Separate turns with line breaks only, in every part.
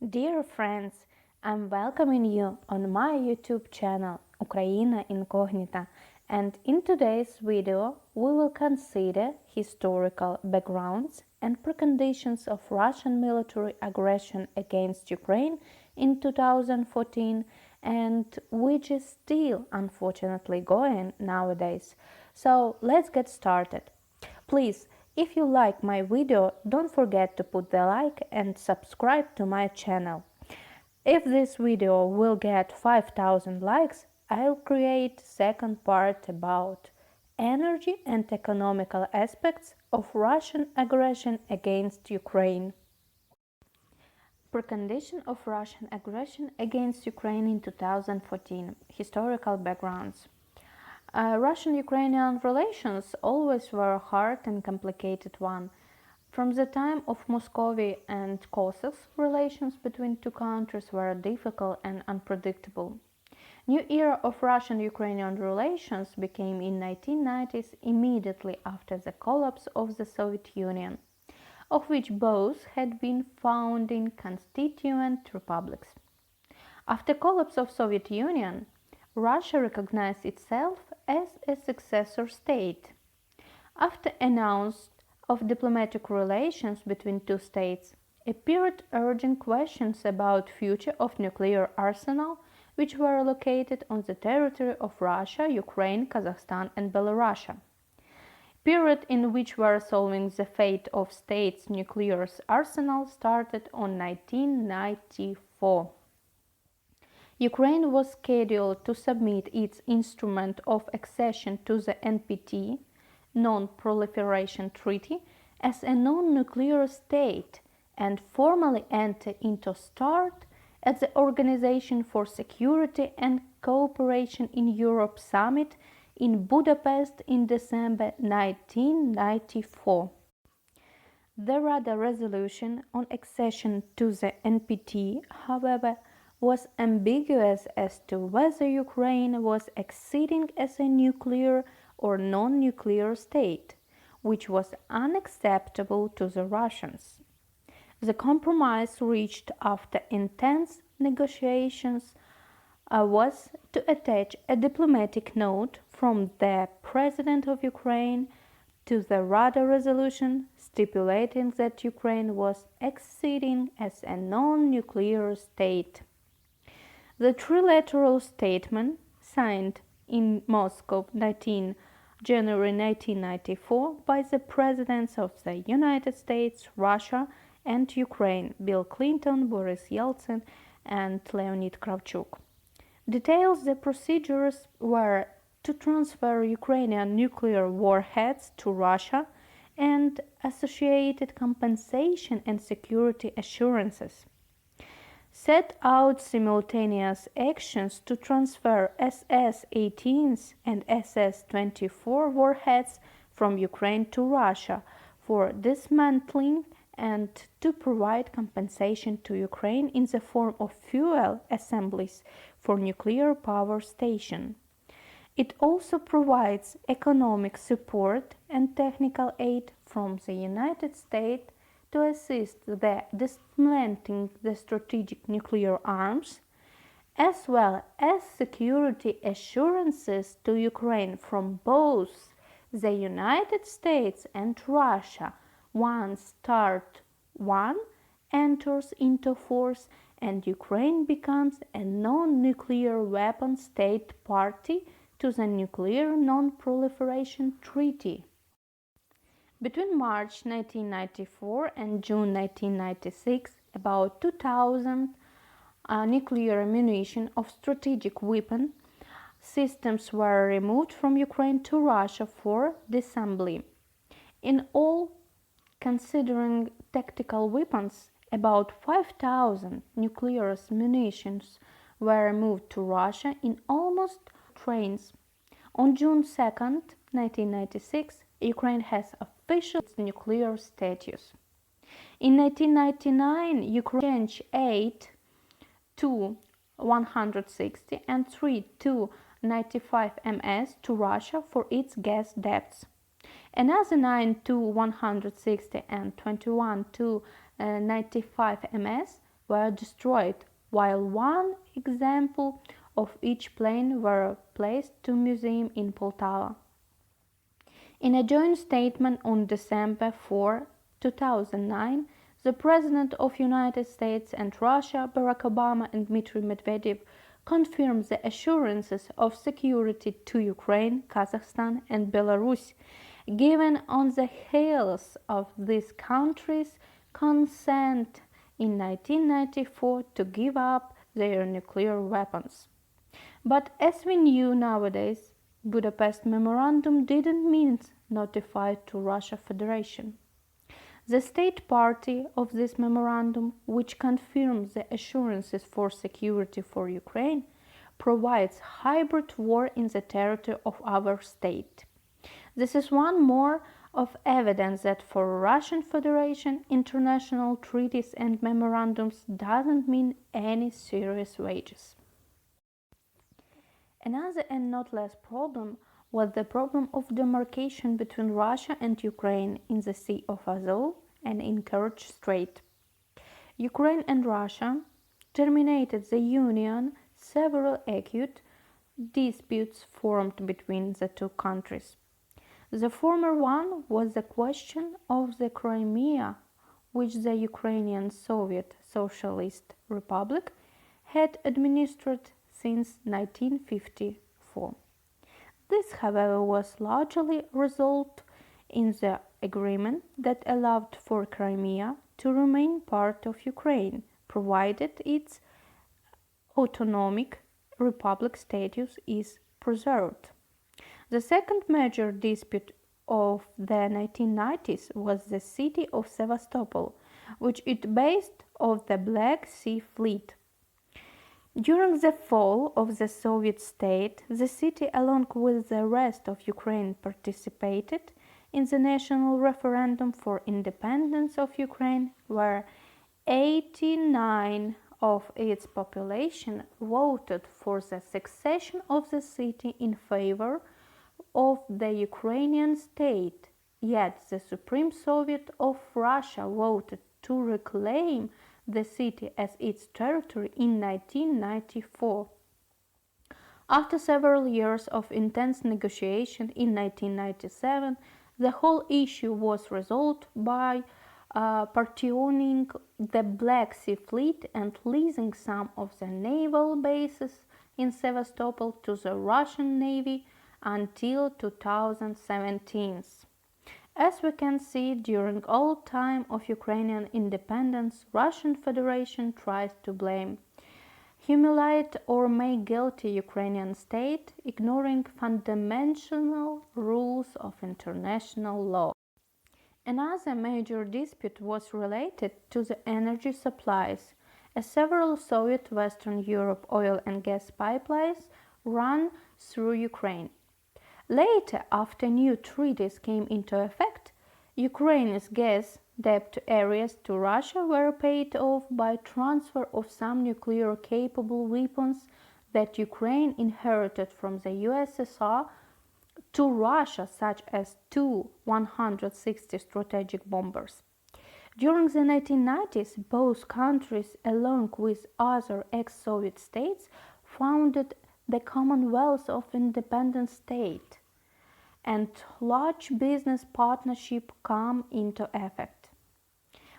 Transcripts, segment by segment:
Dear friends, I'm welcoming you on my YouTube channel Ukraina Incognita, and in today's video we will consider historical backgrounds and preconditions of Russian military aggression against Ukraine in 2014 and which is still unfortunately going nowadays. So let's get started. Please, if you like my video, don't forget to put the like and subscribe to my channel. If this video will get 5000 likes, I'll create second part about energy and economical aspects of Russian aggression against Ukraine. Precondition of Russian aggression against Ukraine in 2014. Historical backgrounds. Russian-Ukrainian relations always were a hard and complicated one. From the time of Muscovy and Cossacks, relations between two countries were difficult and unpredictable. New era of Russian-Ukrainian relations became in 1990s immediately after the collapse of the Soviet Union, of which both had been founding constituent republics. After collapse of Soviet Union, Russia recognized itself as a successor state. After announcement of diplomatic relations between two states, appeared urgent questions about future of nuclear arsenal which were located on the territory of Russia, Ukraine, Kazakhstan and Belarus. Period in which were solving the fate of states' nuclear arsenal started on 1994. Ukraine was scheduled to submit its instrument of accession to the NPT, Non-Proliferation Treaty, as a non-nuclear state and formally enter into START at the Organization for Security and Cooperation in Europe Summit in Budapest in December 1994. The Rada resolution on accession to the NPT, however, was ambiguous as to whether Ukraine was acceding as a nuclear or non-nuclear state, which was unacceptable to the Russians. The compromise reached after intense negotiations was to attach a diplomatic note from the President of Ukraine to the Rada resolution stipulating that Ukraine was acceding as a non-nuclear state. The trilateral statement, signed in Moscow January 1994 by the Presidents of the United States, Russia and Ukraine, Bill Clinton, Boris Yeltsin and Leonid Kravchuk, details the procedures were to transfer Ukrainian nuclear warheads to Russia and associated compensation and security assurances. Set out simultaneous actions to transfer SS-18s and SS-24 warheads from Ukraine to Russia for dismantling and to provide compensation to Ukraine in the form of fuel assemblies for nuclear power station. It also provides economic support and technical aid from the United States to assist the dismantling the strategic nuclear arms, as well as security assurances to Ukraine from both the United States and Russia once START 1 enters into force and Ukraine becomes a non-nuclear weapon state party to the Nuclear Non-Proliferation Treaty. Between March 1994 and June 1996, about 2,000 nuclear ammunition of strategic weapon systems were removed from Ukraine to Russia for disassembly. In all, considering tactical weapons, about 5,000 nuclear munitions were removed to Russia in almost trains. On June 2, 1996, Ukraine has official nuclear status. In 1999, Ukraine changed 8 Tu-160 and 3 Tu-95 MS to Russia for its gas depths. Another 9 Tu-160 and 21 Tu-95 MS were destroyed, while one example of each plane were placed to museum in Poltava. In a joint statement on December 4, 2009, the President of United States and Russia, Barack Obama and Dmitry Medvedev, confirmed the assurances of security to Ukraine, Kazakhstan and Belarus, given on the heels of these countries' consent in 1994 to give up their nuclear weapons. But as we knew nowadays, Budapest Memorandum didn't mean notified to Russia Federation. The state party of this memorandum, which confirms the assurances for security for Ukraine, provides hybrid war in the territory of our state. This is one more of evidence that for Russian Federation, international treaties and memorandums doesn't mean any serious wages. Another and not less problem was the problem of demarcation between Russia and Ukraine in the Sea of Azov and in Kerch Strait. Ukraine and Russia terminated the union several acute disputes formed between the two countries. The former one was the question of the Crimea, which the Ukrainian Soviet Socialist Republic had administered since 1954. This, however, was largely resolved in the agreement that allowed for Crimea to remain part of Ukraine, provided its autonomic republic status is preserved. The second major dispute of the 1990s was the city of Sevastopol, which is based on the Black Sea Fleet. During the fall of the Soviet state, the city, along with the rest of Ukraine, participated in the national referendum for independence of Ukraine, where 89% of its population voted for the succession of the city in favor of the Ukrainian state. Yet the Supreme Soviet of Russia voted to reclaim the city as its territory in 1994. After several years of intense negotiation in 1997, the whole issue was resolved by partitioning the Black Sea Fleet and leasing some of the naval bases in Sevastopol to the Russian Navy until 2017. As we can see, during all time of Ukrainian independence, Russian Federation tries to blame, humiliate or make guilty Ukrainian state, ignoring fundamental rules of international law. Another major dispute was related to the energy supplies, as several Soviet Western Europe oil and gas pipelines ran through Ukraine. Later, after new treaties came into effect, Ukraine's gas debt areas to Russia were paid off by transfer of some nuclear-capable weapons that Ukraine inherited from the USSR to Russia, such as two 160 strategic bombers. During the 1990s, both countries, along with other ex-Soviet states, founded the Commonwealth of Independent States, and large business partnership come into effect.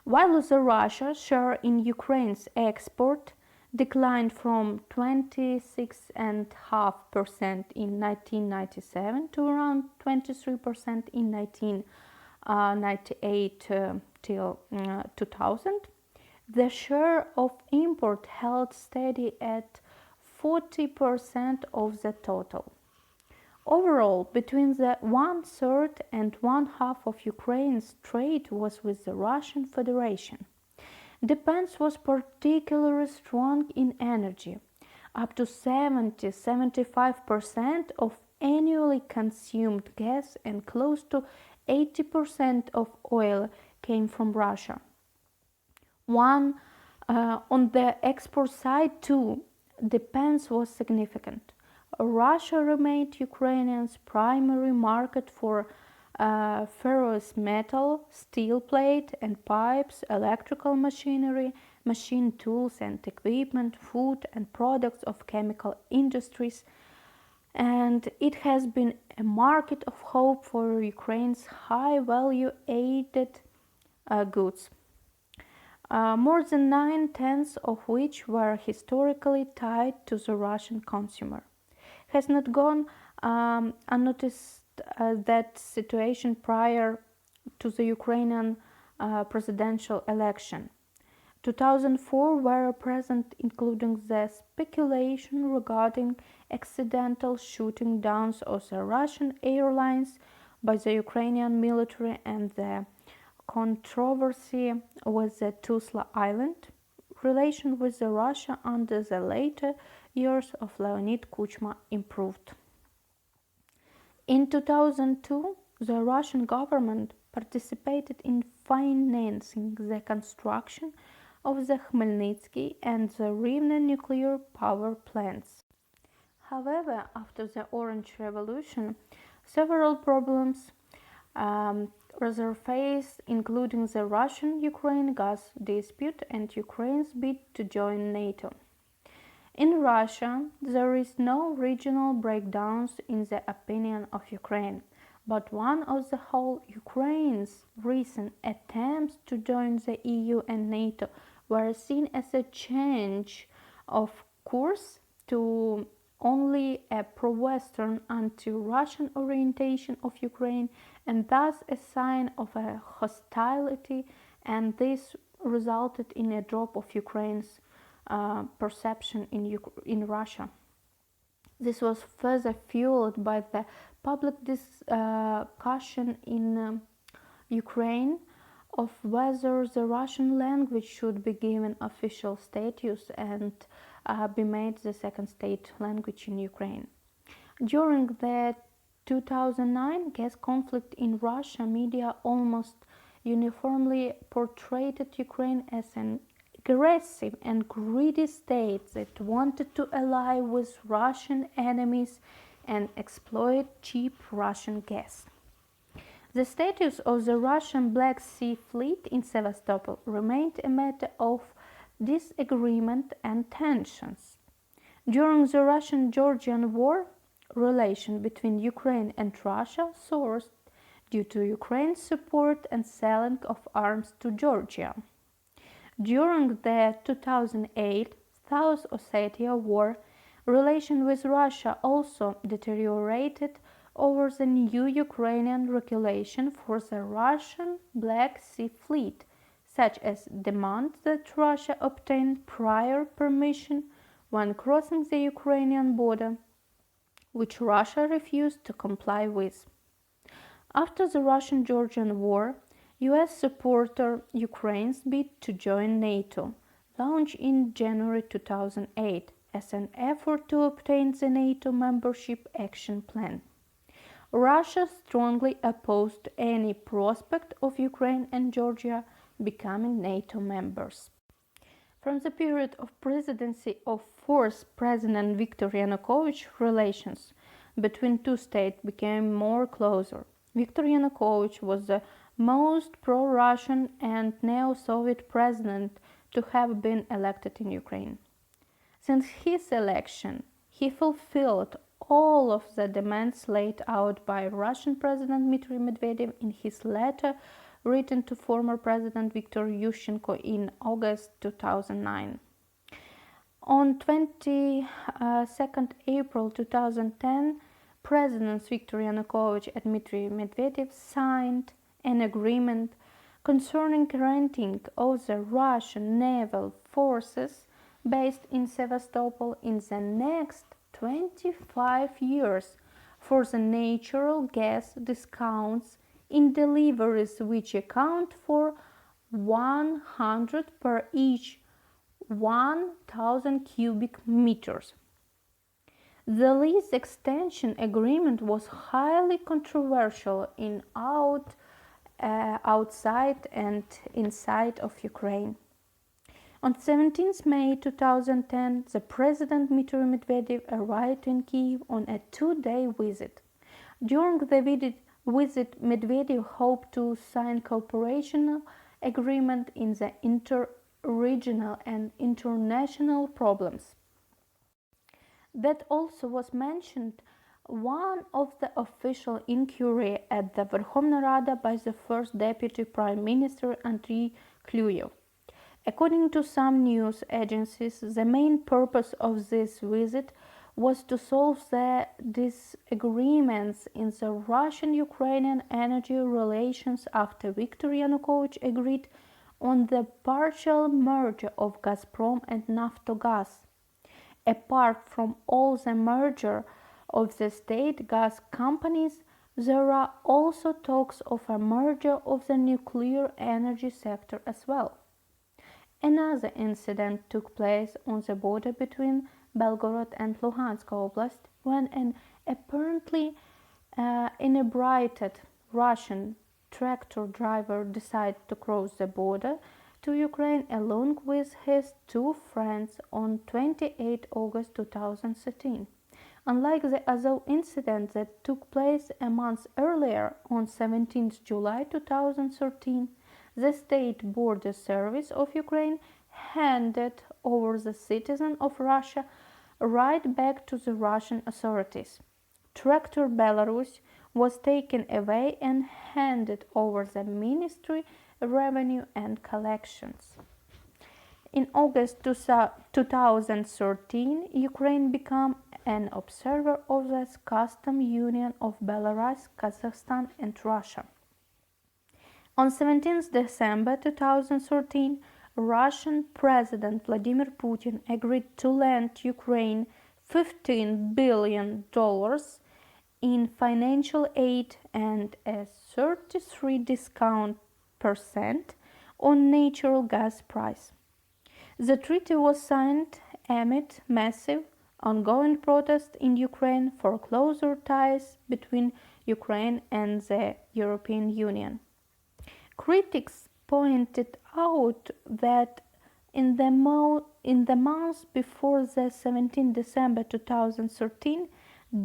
While the Russia share in Ukraine's export declined from 26.5% in 1997 to around 23% in 1998 till 2000, the share of import held steady at 40% of the total. Overall, between the 1/3 and 1/2 of Ukraine's trade was with the Russian Federation. Defense was particularly strong in energy. Up to 70–75% of annually consumed gas and close to 80% of oil came from Russia. On the export side too, defense was significant. Russia remained Ukrainians' primary market for ferrous metal, steel plate and pipes, electrical machinery, machine tools and equipment, food and products of chemical industries, and it has been a market of hope for Ukraine's high value added goods. More than 9/10 of which were historically tied to the Russian consumer. Has not gone unnoticed that situation prior to the Ukrainian presidential election. 2004 were present, including the speculation regarding accidental shooting downs of the Russian airlines by the Ukrainian military and the controversy with the Tuzla Island. Relation with Russia under the later years of Leonid Kuchma improved. In 2002, the Russian government participated in financing the construction of the Khmelnytsky and the Rivne nuclear power plants. However, after the Orange Revolution, several problems resurfaced, including the Russian-Ukraine gas dispute and Ukraine's bid to join NATO. In Russia, there is no regional breakdowns in the opinion of Ukraine, but one of the whole Ukraine's recent attempts to join the EU and NATO were seen as a change of course to only a pro-Western, anti-Russian orientation of Ukraine, and thus a sign of a hostility, and this resulted in a drop of Ukraine's perception in Russia. This was further fueled by the public discussion in Ukraine of whether the Russian language should be given official status and be made the second state language in Ukraine. During the 2009 gas conflict in Russia, media almost uniformly portrayed Ukraine as an aggressive and greedy state that wanted to ally with Russian enemies and exploit cheap Russian gas. The status of the Russian Black Sea Fleet in Sevastopol remained a matter of disagreement and tensions. During the Russian-Georgian War, relations between Ukraine and Russia soured due to Ukraine's support and selling of arms to Georgia. During the 2008 South Ossetia War, relations with Russia also deteriorated over the new Ukrainian regulation for the Russian Black Sea Fleet, such as demand that Russia obtain prior permission when crossing the Ukrainian border, which Russia refused to comply with. After the Russian-Georgian War, US supported Ukraine's bid to join NATO, launched in January 2008 as an effort to obtain the NATO membership action plan. Russia strongly opposed any prospect of Ukraine and Georgia becoming NATO members. From the period of presidency of fourth President Viktor Yanukovych, relations between two states became more closer. Viktor Yanukovych was the most pro-Russian and neo-Soviet president to have been elected in Ukraine. Since his election, he fulfilled all of the demands laid out by Russian President Dmitry Medvedev in his letter written to former President Viktor Yushchenko in August 2009. On 22nd April 2010, Presidents Viktor Yanukovych and Dmitry Medvedev signed an agreement concerning granting of the Russian naval forces based in Sevastopol in the next 25 years for the natural gas discounts in deliveries which account for 100 per each 1,000 cubic meters. The lease extension agreement was highly controversial outside and inside of Ukraine. On 17 May 2010, the President Dmitry Medvedev arrived in Kyiv on a two-day visit. During the visit, Medvedev hoped to sign cooperation agreement in the regional and international problems. That also was mentioned one of the official inquiry at the Verkhovna Rada by the first Deputy Prime Minister Andriy Kluyev. According to some news agencies, the main purpose of this visit was to solve the disagreements in the Russian-Ukrainian energy relations after Viktor Yanukovych agreed on the partial merger of Gazprom and Naftogaz. Apart from all the merger of the state gas companies, there are also talks of a merger of the nuclear energy sector as well. Another incident took place on the border between Belgorod and Luhansk Oblast when an apparently inebriated Russian tractor driver decided to cross the border to Ukraine along with his two friends on 28 August 2013. Unlike the Azov incident that took place a month earlier on 17 July 2013, the State Border Service of Ukraine handed over the citizen of Russia right back to the Russian authorities. Tractor Belarus was taken away and handed over the Ministry of Revenue and Collections. In August 2013, Ukraine became an observer of the Customs Union of Belarus, Kazakhstan and Russia. On 17 December 2013, Russian President Vladimir Putin agreed to lend Ukraine $15 billion in financial aid and a 33% on natural gas price. The treaty was signed amid massive ongoing protests in Ukraine for closer ties between Ukraine and the European Union. Critics pointed out that in the months before the 17 December 2013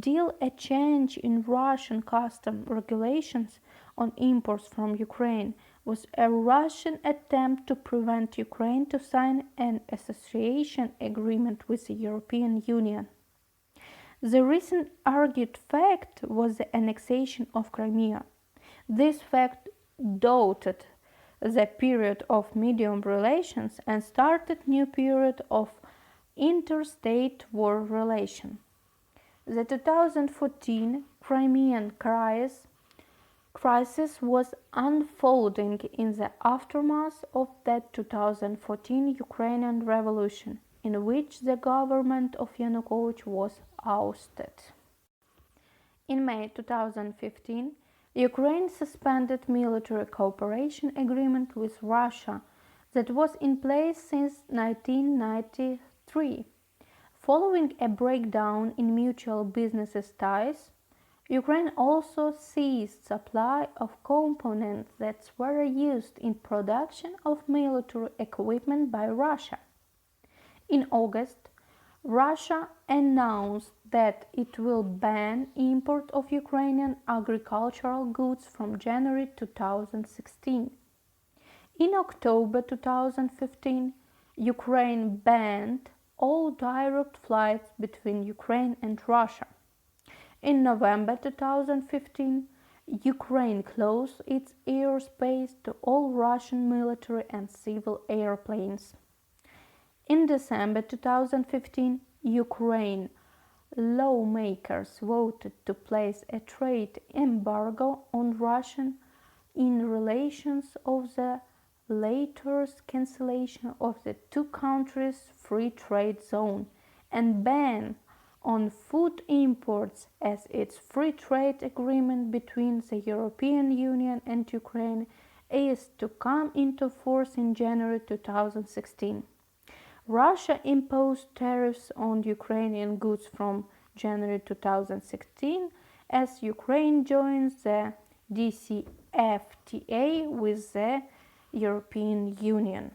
deal, a change in Russian customs regulations on imports from Ukraine was a Russian attempt to prevent Ukraine to sign an association agreement with the European Union. The recent argued fact was the annexation of Crimea. This fact doubted the period of medium relations and started new period of interstate war relation. The 2014 Crimean crisis was unfolding in the aftermath of that 2014 Ukrainian revolution, in which the government of Yanukovych was ousted. In May 2015, Ukraine suspended military cooperation agreement with Russia that was in place since 1993. Following a breakdown in mutual business ties, Ukraine also ceased supply of components that were used in production of military equipment by Russia. In August, Russia announced that it will ban import of Ukrainian agricultural goods from January 2016. In October 2015, Ukraine banned all direct flights between Ukraine and Russia. In November 2015, Ukraine closed its airspace to all Russian military and civil airplanes. In December 2015, Ukraine lawmakers voted to place a trade embargo on Russia in relation of the latest cancellation of the two countries' free trade zone and ban on food imports, as its free trade agreement between the European Union and Ukraine is to come into force in January 2016. Russia imposed tariffs on Ukrainian goods from January 2016 as Ukraine joins the DCFTA with the European Union.